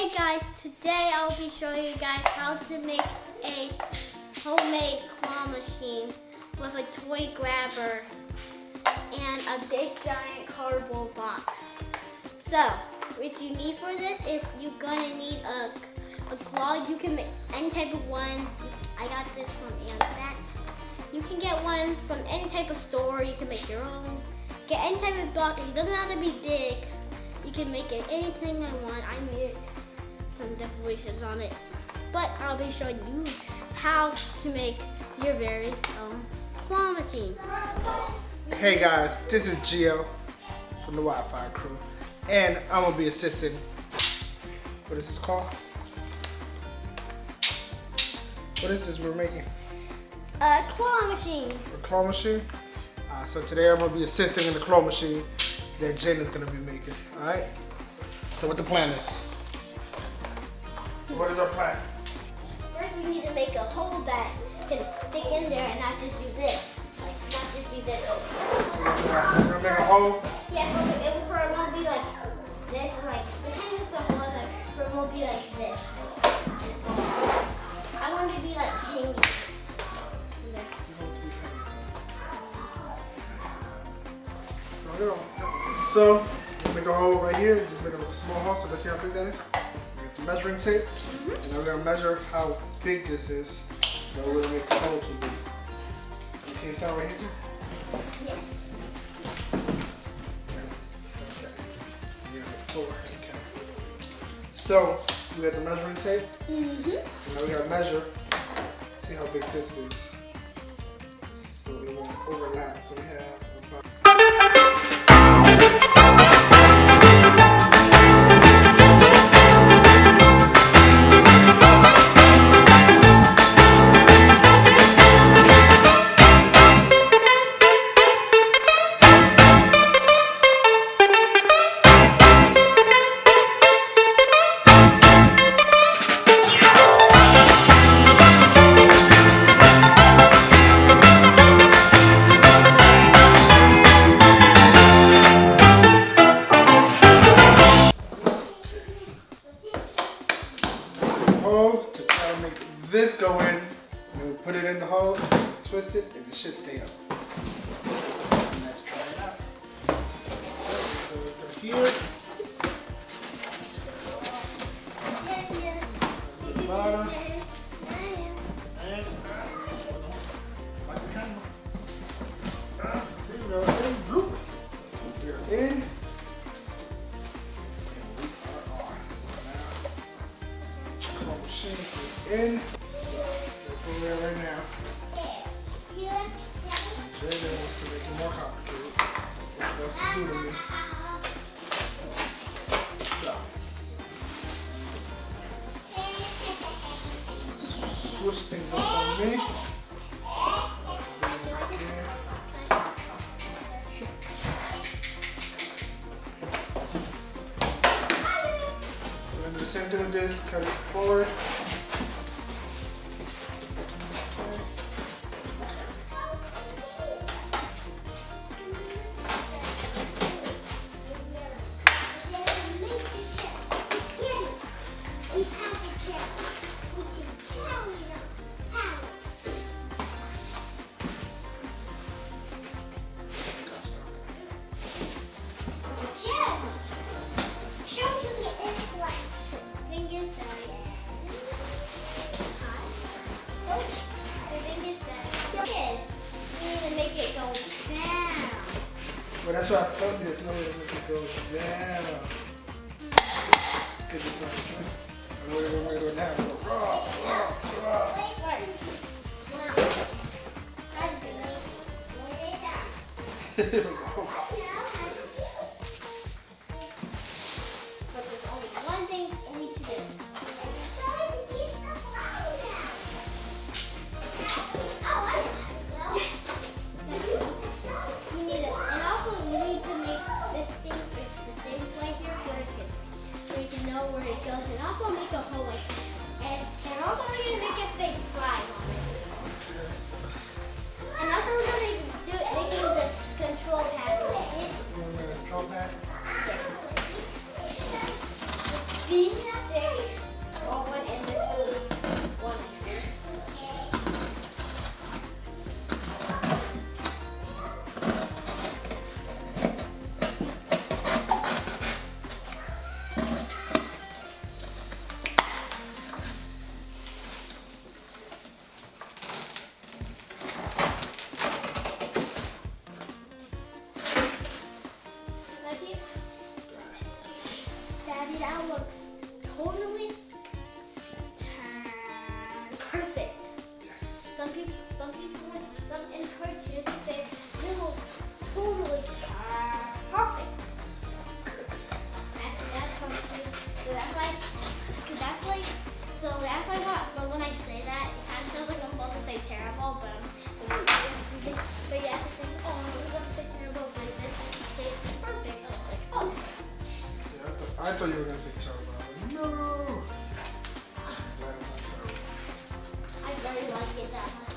Hey guys, today I'll be showing you guys how to make a homemade claw machine with a toy grabber and a big giant cardboard box. So, what you need for this is you're gonna need a claw. You can make any type of one. I got this from Amazon. You can get one from any type of store. You can make your own. Get any type of block. It doesn't have to be big. You can make it anything I want. I made it some decorations on it. But I'll be showing you how to make your very own claw machine. Hey guys, this is Gio from the Wi-Fi crew. And I'm gonna be assisting, what is this called? What is this we're making? A claw machine. A claw machine? So today I'm gonna be assisting in the claw machine that Jen is gonna be making, all right? So what the plan is? So what is our plan? First we need to make a hole that can stick in there and not just do this. Like, not just do this. We're gonna make a hole? Yeah, for it won't be like this, like, pretend it's a hole that for it won't be like this. I want it to be like hanging. So, make a hole right here, just make a small hole, so let's see how big that is. Get the measuring tape, and then we're gonna measure how big this is, then we're gonna make the hole too big. Can you stand right here, too? Yes. Okay. Yeah, okay. So, we got the measuring tape, and now we gotta measure, see how big this is, so it won't overlap. So we have about to try to make this go in, and we put it in the hole, twist it, and it should stay up. And let's try it out. So we put it here. The bottom. And like the camera. See, we're in. Bloop. We're in. In. We're there right now. Jay wants to make it more complicated. What else to do to me? So, switch things up on me. We're going to do the same thing with this. Cut it forward. Well, that's why I told you there's no way to make it go down. Because it's not straight. I know we're going to go down. Go raw. Here we go. But there's only one thing we need to do. Where it goes, and also make a hole like that. And also we're going to make it say fly on it. And also we're going to do making the control pad with it. You want the control pad? Yeah. See? stick all went in this little one here. Daddy, that looks totally perfect. Yes. Some people, some in cartoons say this looks totally perfect. That's something. So that's like, but when I say that, it kind of feels like I'm about to say terrible, but yeah, it's like, oh, I'm about to say terrible, but this say it's perfect. I was like, oh. I thought you were going to say terrible. No! Glad it's not terrible. I really like it that much.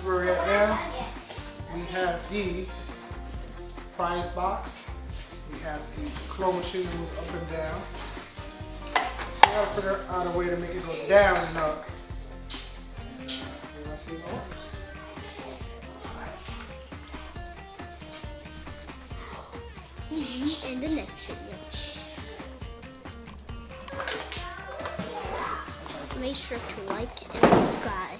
Where we're at now, we have the prize box, we have the claw machine move up and down. We gotta figure out a way to make it go down and up. Let's see what works. See you in the next video. Make sure to like and subscribe.